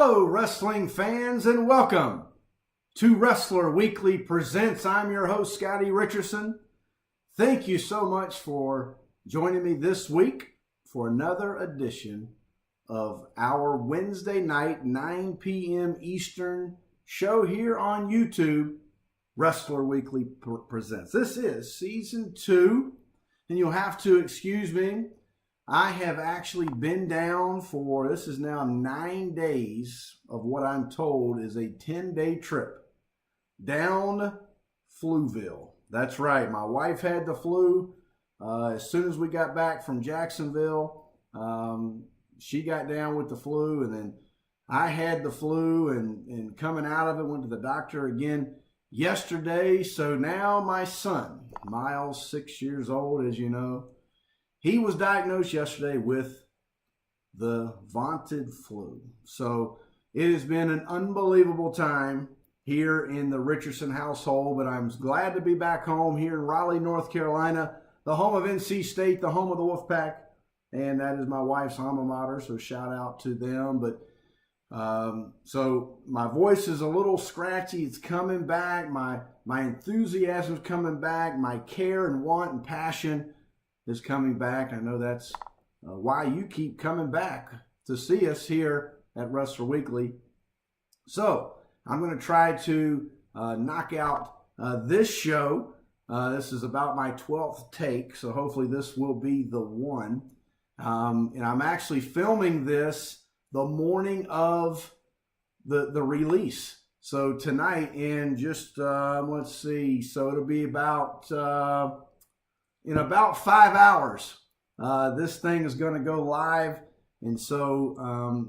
Hello, wrestling fans, and welcome to Wrestler Weekly Presents. I'm your host, Scottie Richardson. Thank you so much for joining me this week for another edition of our Wednesday night, 9 p.m. Eastern show here on YouTube, Wrestler Weekly Presents. This is Season 2, and you'll have to excuse me. I have actually been down for, this is now 9 days of what I'm told is a 10-day trip down Fluville. That's right, my wife had the flu. As soon as we got back from Jacksonville, she got down with the flu, and then I had the flu, and coming out of it, went to the doctor again yesterday. So now my son, Miles, 6 years old, as you know, he was diagnosed yesterday with the vaunted flu. So it has been an unbelievable time here in the Richardson household, but I'm glad to be back home here in Raleigh, North Carolina, the home of NC State, the home of the Wolfpack, and that is my wife's alma mater, so shout out to them. But so my voice is a little scratchy. It's coming back. My enthusiasm is coming back. My care and want and passion is coming back. I know that's why you keep coming back to see us here at Wrestler Weekly. So I'm going to try to knock out this show. This is about my 12th take, so hopefully this will be the one. And I'm actually filming this the morning of the release. So tonight in just, let's see, so it'll be about... in about 5 hours, this thing is going to go live. And so,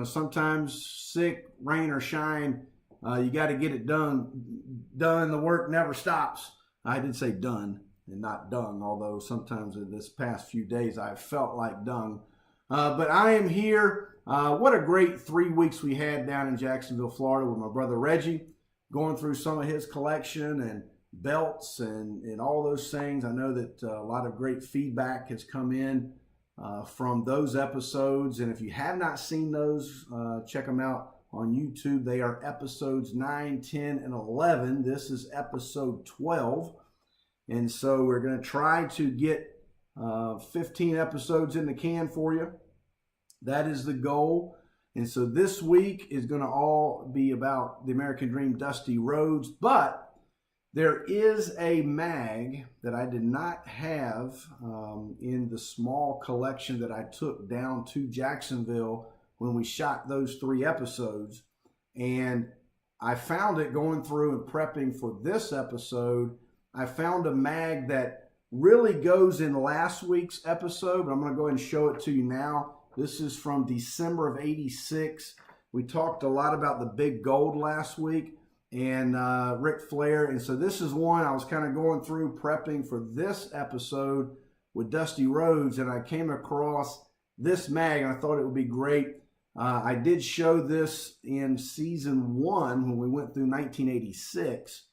sometimes sick, rain or shine, you got to get it done. The work never stops. I did say done and not dung, although sometimes in this past few days I've felt like dung. But I am here. What a great 3 weeks we had down in Jacksonville, Florida with my brother Reggie, going through some of his collection and belts and all those things. I know that a lot of great feedback has come in from those episodes, and if you have not seen those, check them out on YouTube. They are episodes 9, 10, and 11. This is episode 12, and so we're going to try to get 15 episodes in the can for you. That is the goal. And so this week is going to all be about the American Dream Dusty Rhodes, but there is a mag that I did not have in the small collection that I took down to Jacksonville when we shot those 3 episodes. And I found it going through and prepping for this episode. I found a mag that really goes in last week's episode, but I'm going to go ahead and show it to you now. This is from December of '86. We talked a lot about the big gold last week and Ric Flair. And so this is one I was kind of going through prepping for this episode with Dusty Rhodes, and I came across this mag and I thought it would be great. I did show this in season 1 when we went through 1986,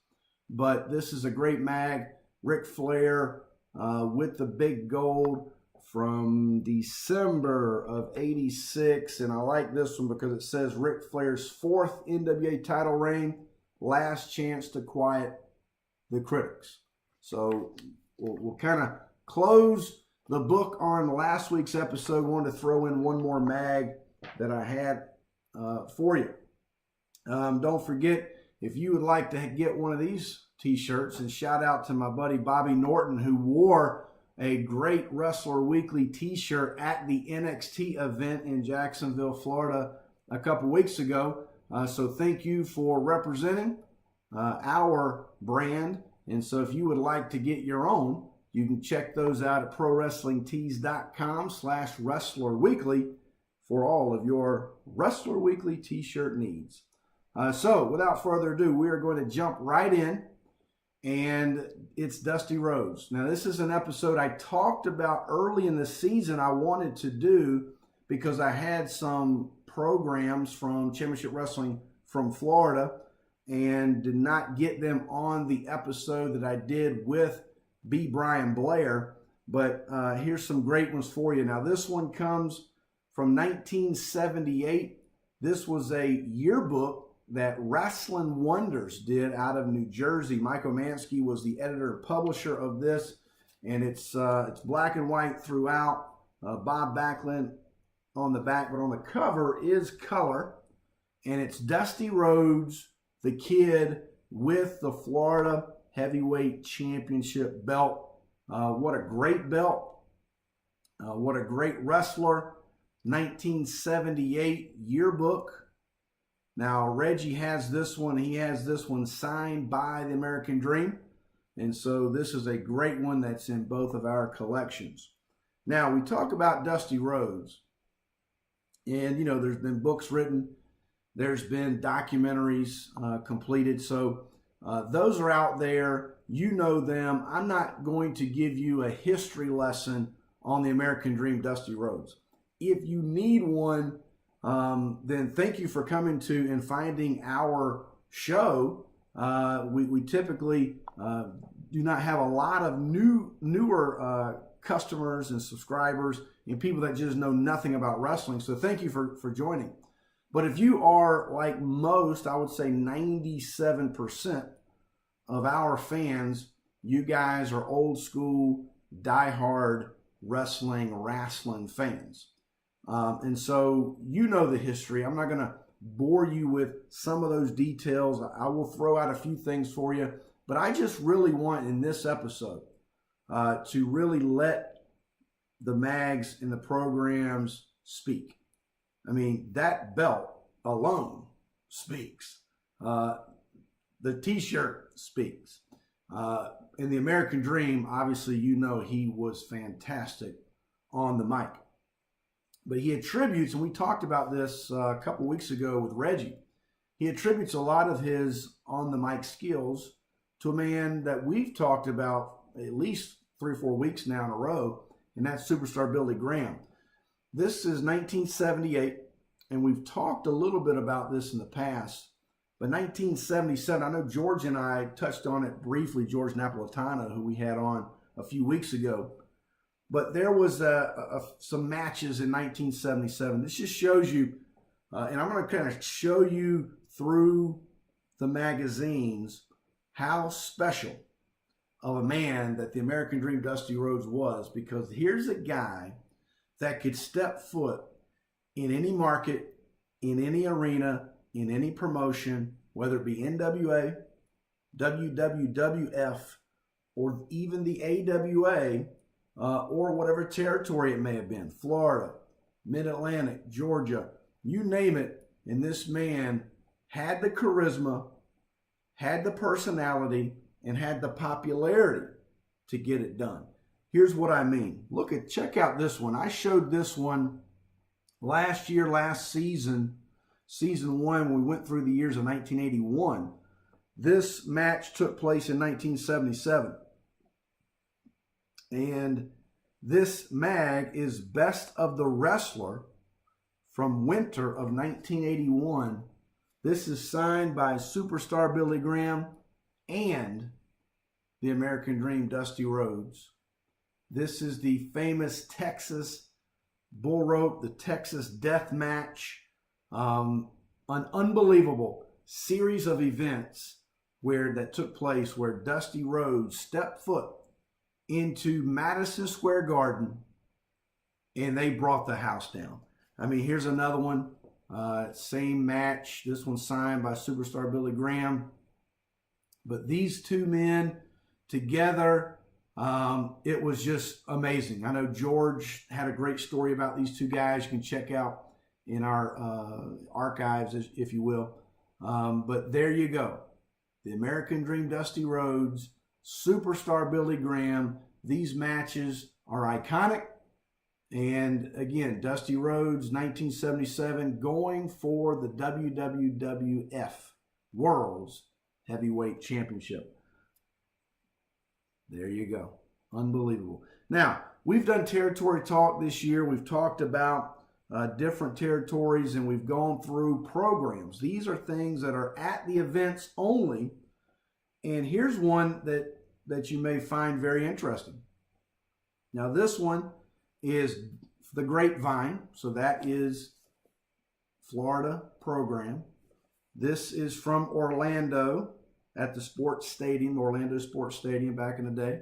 but this is a great mag. Ric Flair with the big gold from December of '86, and I like this one because it says Ric Flair's 4th NWA title reign, last chance to quiet the critics. So we'll kind of close the book on last week's episode. I wanted to throw in one more mag that I had for you. Don't forget, if you would like to get one of these t-shirts, and shout out to my buddy Bobby Norton, who wore a great Wrestler Weekly t-shirt at the NXT event in Jacksonville, Florida a couple weeks ago. So thank you for representing our brand. And so if you would like to get your own, you can check those out at prowrestlingtees.com/wrestlerweekly for all of your Wrestler Weekly t-shirt needs. So without further ado, we are going to jump right in, and it's Dusty Rhodes. Now, this is an episode I talked about early in the season I wanted to do because I had some programs from Championship Wrestling from Florida and did not get them on the episode that I did with B. Brian Blair. But here's some great ones for you. Now, this one comes from 1978. This was a yearbook that Wrestling Wonders did out of New Jersey. Michael Mansky was the editor and publisher of this, and it's black and white throughout. Bob Backlund on the back, but on the cover is color, and it's Dusty Rhodes, the kid, with the Florida Heavyweight Championship belt. What a great belt. What a great wrestler. 1978 yearbook. Now, Reggie has this one. He has this one signed by the American Dream. And so this is a great one that's in both of our collections. Now, we talk about Dusty Rhodes. And, you know, there's been books written. There's been documentaries completed. So those are out there. You know them. I'm not going to give you a history lesson on the American Dream Dusty Rhodes. If you need one, then thank you for coming to and finding our show. We typically do not have a lot of newer customers and subscribers and people that just know nothing about wrestling. So thank you for joining. But if you are like most, I would say 97% of our fans, you guys are old school, diehard wrestling fans. And so you know the history. I'm not going to bore you with some of those details. I will throw out a few things for you. But I just really want in this episode to really let the mags and the programs speak. I mean, that belt alone speaks. The t-shirt speaks. In the American Dream, obviously, you know he was fantastic on the mic. But he attributes, and we talked about this a couple weeks ago with Reggie, he attributes a lot of his on the mic skills to a man that we've talked about at least 3 or 4 weeks now in a row, and that's Superstar Billy Graham. This is 1978, and we've talked a little bit about this in the past. But 1977, I know George and I touched on it briefly, George Napolitano, who we had on a few weeks ago. But there was some matches in 1977. This just shows you, and I'm going to kind of show you through the magazines how special of a man that the American Dream Dusty Rhodes was, because here's a guy that could step foot in any market, in any arena, in any promotion, whether it be NWA, WWF, or even the AWA, or whatever territory it may have been, Florida, Mid-Atlantic, Georgia, you name it, and this man had the charisma, had the personality, and had the popularity to get it done. Here's what I mean. Check out this one. I showed this one last season, season 1, when we went through the years of 1981. This match took place in 1977. And this mag is Best of the Wrestler from winter of 1981. This is signed by Superstar Billy Graham and the American Dream Dusty Rhodes. This is the famous Texas bull rope, the Texas death match. An unbelievable series of events that took place where Dusty Rhodes stepped foot into Madison Square Garden and they brought the house down. I mean, here's another one. Same match. This one signed by Superstar Billy Graham. But these two men together, it was just amazing. I know George had a great story about these two guys. You can check out in our archives, if you will. But there you go. The American Dream Dusty Rhodes, Superstar Billy Graham. These matches are iconic. And again, Dusty Rhodes, 1977, going for the WWF World's Heavyweight Championship. There you go. Unbelievable. Now, we've done territory talk this year. We've talked about different territories, and we've gone through programs. These are things that are at the events only. And here's one that you may find very interesting. Now, this one is the Grapevine. So that is Florida program. This is from Orlando at the sports stadium, Orlando Sports Stadium back in the day.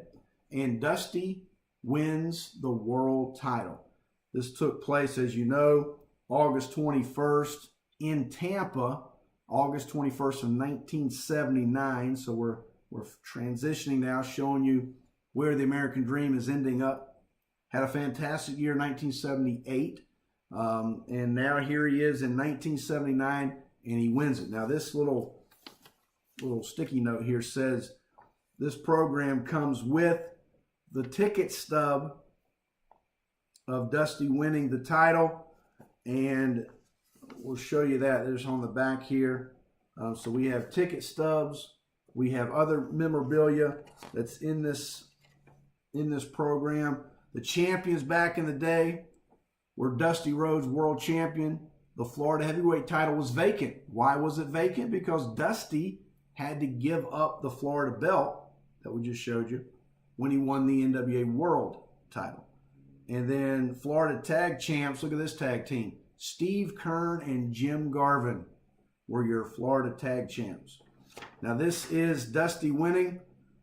And Dusty wins the world title. This took place, as you know, August 21st in Tampa, August 21st of 1979. So we're transitioning now, showing you where the American Dream is ending up. Had a fantastic year, 1978. And now here he is in 1979, and he wins it. Now this little sticky note here says this program comes with the ticket stub of Dusty winning the title, and we'll show you that. There's on the back here. So we have ticket stubs. We have other memorabilia that's in this program. The champions back in the day were Dusty Rhodes, world champion. The Florida heavyweight title was vacant. Why was it vacant? Because Dusty had to give up the Florida belt that we just showed you when he won the NWA world title. And then Florida tag champs, look at this tag team. Steve Kern and Jim Garvin were your Florida tag champs. Now this is Dusty winning,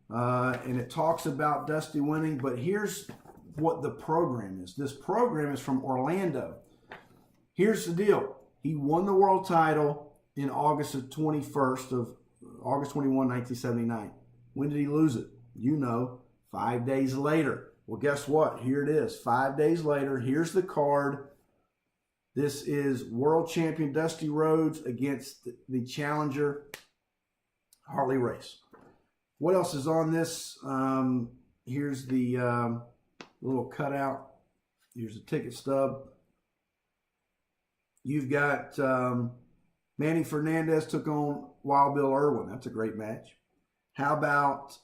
and it talks about Dusty winning, but here's what the program is. This program is from Orlando. Here's the deal. He won the world title in August 21, 1979. When did he lose it? You know, 5 days later. Well, guess what? Here it is. 5 days later, here's the card. This is world champion Dusty Rhodes against the challenger Harley Race. What else is on this? Here's the little cutout. Here's the ticket stub. You've got Manny Fernandez took on Wild Bill Irwin. That's a great match. How about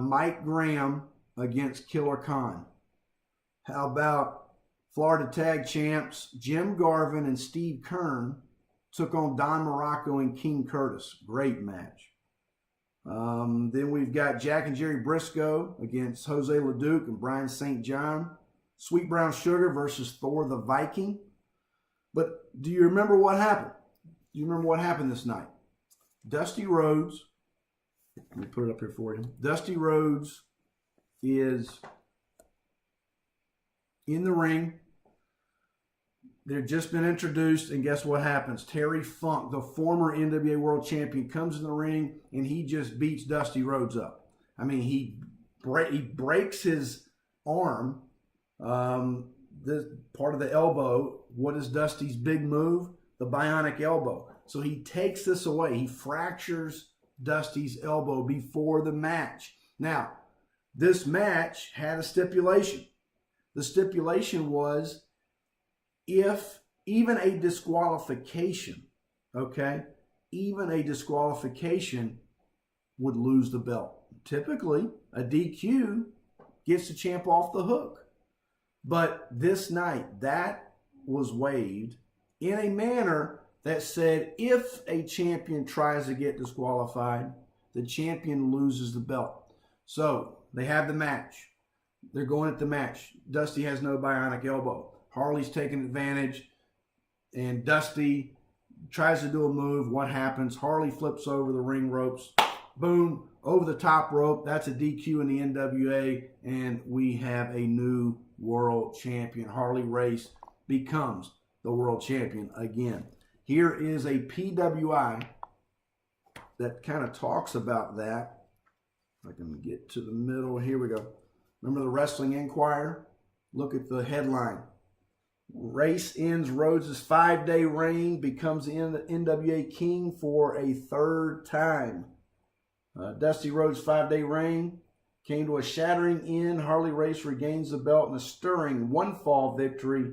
Mike Graham against Killer Khan? How about Florida tag champs Jim Garvin and Steve Kern took on Don Morocco and King Curtis? Great match. Then we've got Jack and Jerry Briscoe against Jose LeDuc and Brian St. John. Sweet Brown Sugar versus Thor the Viking. But do you remember what happened? Do you remember what happened this night? Dusty Rhodes, let me put it up here for you. Dusty Rhodes is in the ring. They've just been introduced, and guess what happens? Terry Funk, the former NWA World Champion, comes in the ring, and he just beats Dusty Rhodes up. I mean, he breaks his arm, this part of the elbow. What is Dusty's big move? The bionic elbow. So he takes this away. He fractures Dusty's elbow before the match. Now, this match had a stipulation. The stipulation was if even a disqualification, okay, even a disqualification would lose the belt. Typically, a DQ gets the champ off the hook. But this night, that was waived in a manner that said if a champion tries to get disqualified, the champion loses the belt. So they have the match. They're going at the match. Dusty has no bionic elbow. Harley's taking advantage, and Dusty tries to do a move. What happens? Harley flips over the ring ropes. Boom, over the top rope. That's a DQ in the NWA, and we have a new world champion. Harley Race becomes the world champion again. Here is a PWI that kind of talks about that. If I can get to the middle, here we go. Remember the Wrestling Inquirer? Look at the headline. Race ends Rhodes' 5-day reign, becomes the NWA king for a third time. Dusty Rhodes' 5-day reign came to a shattering end. Harley Race regains the belt in a stirring one-fall victory.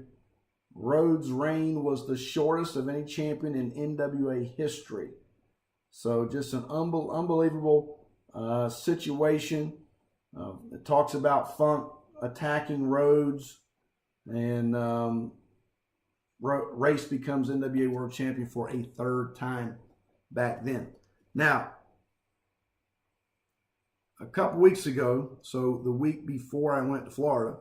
Rhodes' reign was the shortest of any champion in NWA history. So just an unbelievable situation. It talks about Funk attacking Rhodes, and Race becomes NWA World Champion for a third time back then. Now, a couple weeks ago, so the week before I went to Florida,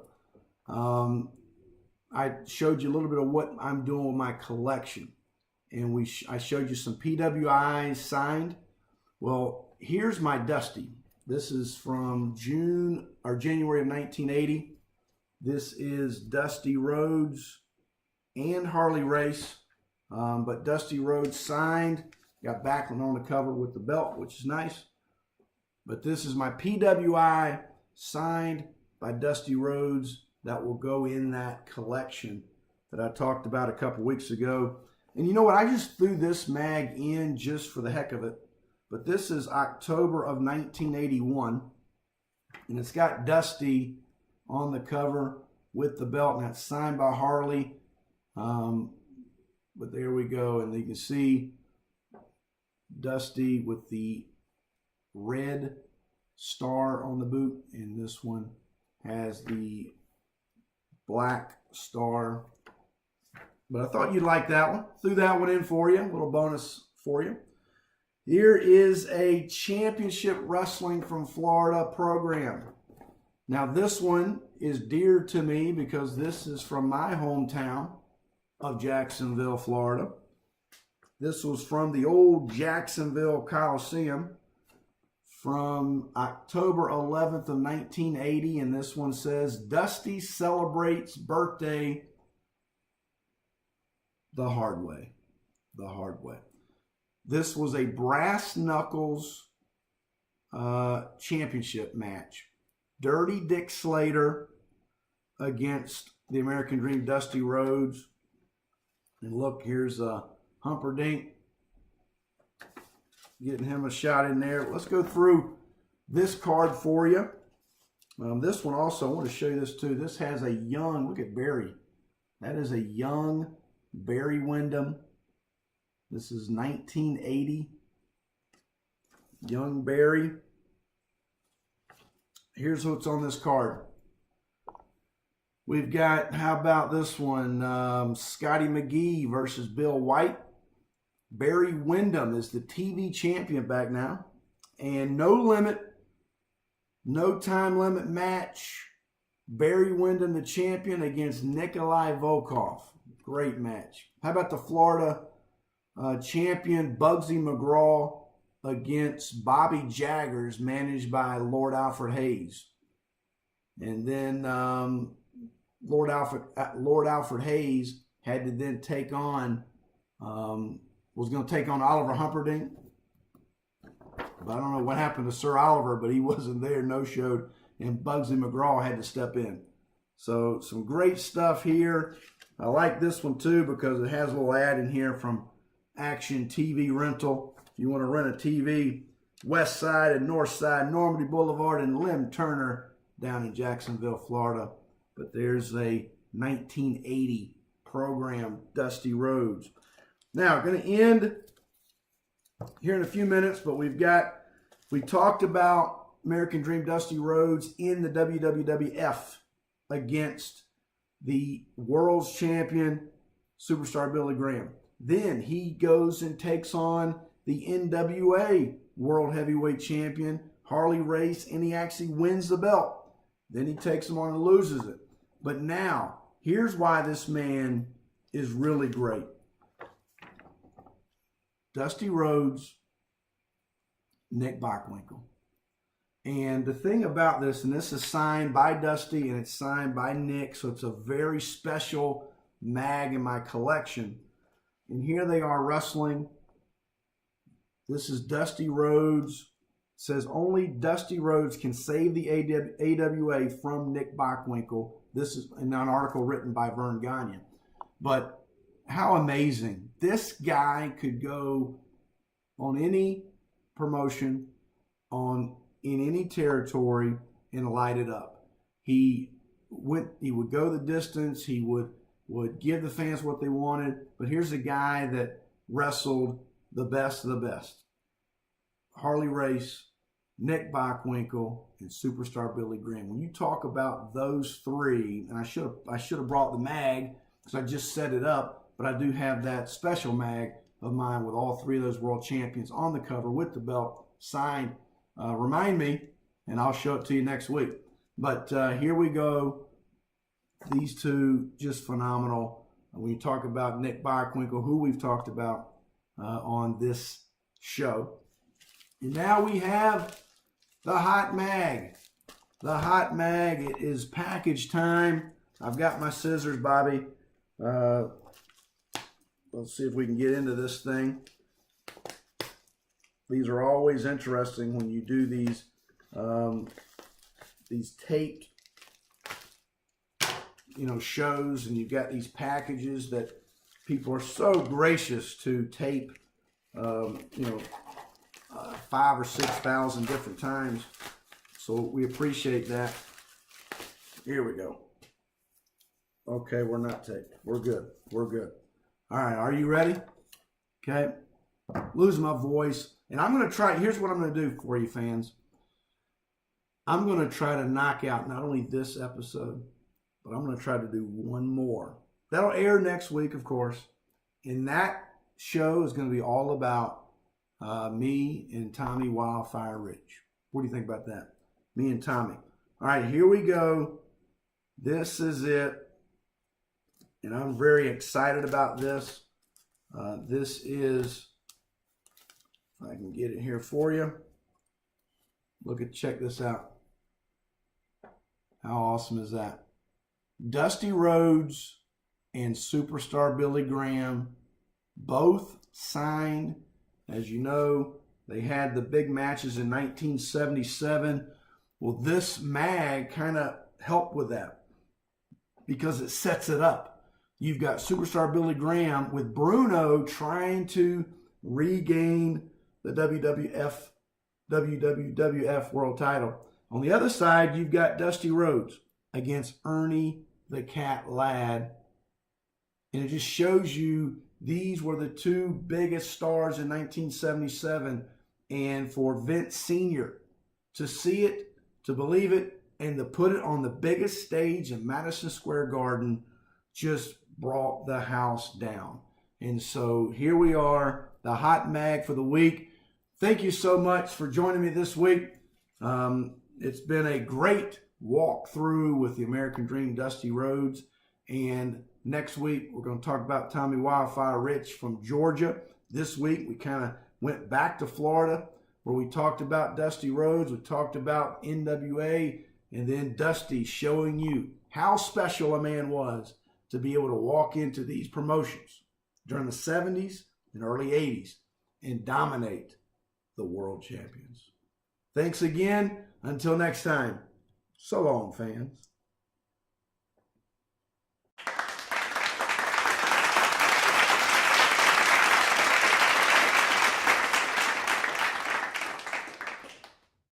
I showed you a little bit of what I'm doing with my collection. and I showed you some PWIs signed. Well, here's my Dusty. This is from January of 1980. This is Dusty Rhodes and Harley race, but Dusty Rhodes signed. Got Backlund on the cover with the belt, which is nice. But this is my PWI signed by Dusty Rhodes that will go in that collection that I talked about a couple weeks ago. And you know what? I just threw this mag in just for the heck of it. But this is October of 1981. And it's got Dusty on the cover with the belt. And that's signed by Harley. But there we go. And you can see Dusty with the red star on the boot. And this one has the black star. But I thought you'd like that one. Threw that one in for you. A little bonus for you. Here is a Championship Wrestling from Florida program. Now this one is dear to me because this is from my hometown of Jacksonville, Florida. This was from the old Jacksonville Coliseum from October 11th of 1980. And this one says, Dusty celebrates birthday the hard way. The hard way. This was a brass knuckles championship match. Dirty Dick Slater against the American Dream Dusty Rhodes. And look, here's Humperdinck getting him a shot in there. Let's go through this card for you. This one also, I want to show you this too. This has a young, look at Barry. That is a young Barry Windham. This is 1980. Young Barry. Here's what's on this card. We've got, how about this one? Scottie McGee versus Bill White. Barry Windham is the TV champion back now. And no limit, no time limit match. Barry Windham, the champion, against Nikolai Volkov. Great match. How about the Florida champion Bugsy McGraw against Bobby Jaggers, managed by Lord Alfred Hayes. And then Lord Alfred Hayes had to then take on, was going to take on Oliver Humperdinck. But I don't know what happened to Sir Oliver, but he wasn't there, no-showed, and Bugsy McGraw had to step in. So some great stuff here. I like this one too because it has a little ad in here from Action TV Rental. If you want to rent a TV, West Side and North Side, Normandy Boulevard and Lem Turner down in Jacksonville, Florida. But there's a 1980 program, Dusty Rhodes. Now, going to end here in a few minutes, but we talked about American Dream Dusty Rhodes in the WWF against the world's champion, Superstar Billy Graham. Then he goes and takes on the NWA World Heavyweight Champion, Harley Race, and he actually wins the belt. Then he takes him on and loses it. But now, here's why this man is really great. Dusty Rhodes, Nick Bockwinkel. And the thing about this, and this is signed by Dusty and it's signed by Nick, so it's a very special mag in my collection. And here they are wrestling. This is Dusty Rhodes. It says only Dusty Rhodes can save the AWA from Nick Bockwinkel. This is an article written by Vern Gagne. But how amazing. This guy could go on any promotion, in any territory, and light it up. He would go the distance. He would give the fans what they wanted. But here's a guy that wrestled the best of the best. Harley Race, Nick Bockwinkel, and Superstar Billy Graham. When you talk about those three, and I should have brought the mag because I just set it up, but I do have that special mag of mine with all three of those world champions on the cover with the belt signed. Remind me, and I'll show it to you next week. But here we go. These two, just phenomenal. we talk about Nick Bockwinkel, who we've talked about on this show. And now we have the Hot Mag. The Hot Mag, it is package time. I've got my scissors, Bobby. Let's see if we can get into this thing. These are always interesting when you do these taped, shows, and you've got these packages that people are so gracious to tape, 5,000 or 6,000 different times. So we appreciate that. Here we go. Okay, we're not taped. We're good. We're good. All right, are you ready? Okay. Losing my voice. And I'm going to try, here's what I'm going to do for you fans. I'm going to try to knock out not only this episode, but I'm going to try to do one more. That'll air next week, of course. And that show is going to be all about me and Tommy Wildfire Rich. What do you think about that? Me and Tommy. All right, here we go. This is it. And I'm very excited about this. This is, if I can get it here for you. Check this out. How awesome is that? Dusty Rhodes and Superstar Billy Graham, both signed. As you know, they had the big matches in 1977. Well, this mag kind of helped with that because it sets it up. You've got Superstar Billy Graham with Bruno trying to regain the WWF World title. On the other side, you've got Dusty Rhodes against Ernie the Cat Ladd. And it just shows you these were the two biggest stars in 1977. And for Vince Sr. to see it, to believe it, and to put it on the biggest stage in Madison Square Garden just brought the house down. And so here we are, the Hot Mag for the week. Thank you so much for joining me this week. It's been a great walkthrough with the American Dream Dusty Rhodes. And next week, we're going to talk about Tommy Wildfire Rich from Georgia. This week, we kind of went back to Florida where we talked about Dusty Rhodes. We talked about NWA, and then Dusty showing you how special a man was to be able to walk into these promotions during the 70s and early 80s and dominate the world champions. Thanks again. Until next time, so long, fans.